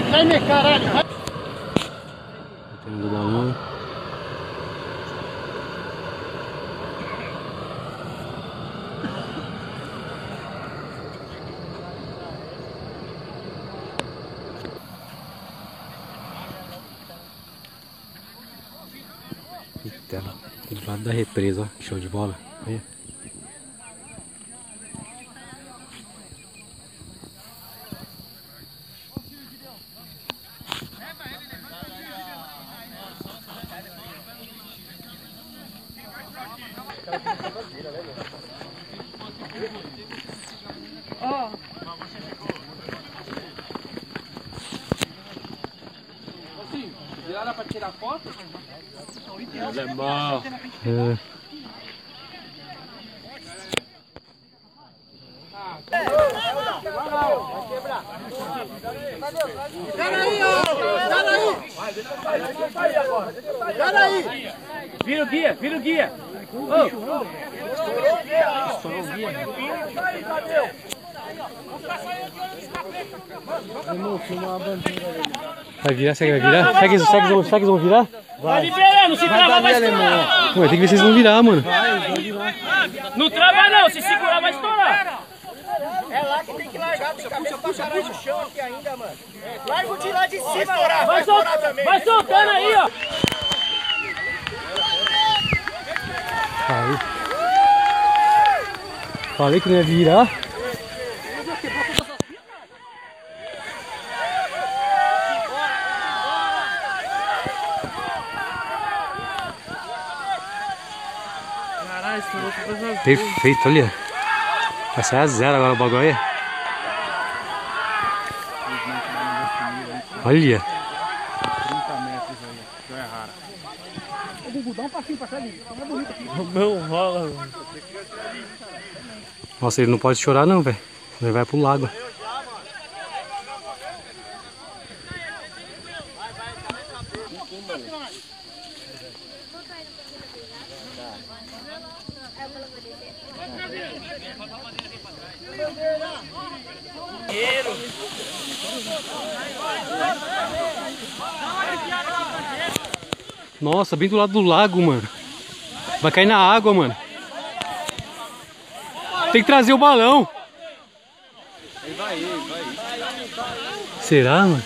Sai, meu caralho! Tendo balão. Eita, do lado da represa, ó, show de bola. Olha. Ó. Assim, viraram pra tirar foto? Alemão. É. Pera aí, ó! Pera aí! Pera aí! Vira o guia, vira o guia. Vai virar? Será que vai virar? Será que eles vão virar? Vai liberando, se travar vai estourar. Ué, tem que ver se eles vão virar, mano. Não trava não, se segurar vai estourar. É lá que tem que largar, tem cabeça pra caralho no chão aqui ainda, mano. Larga o de lá de cima, vai estourar também. Vai soltando aí, ó. Falei que não ia virar. Caralho, estourou todas as Perfeito, olha. Vai sair a zero agora o bagulho aí. Olha. 30 metros aí, já é raro. Ô Gugu, dá um passinho pra cá, Gugu. Tá mais bonito aqui. Não rola, mano. Nossa, ele não pode chorar não, velho. Ele vai pro lago. Nossa, bem do lado do lago, mano. Vai cair na água, mano. Tem que trazer o balão. Será, mano?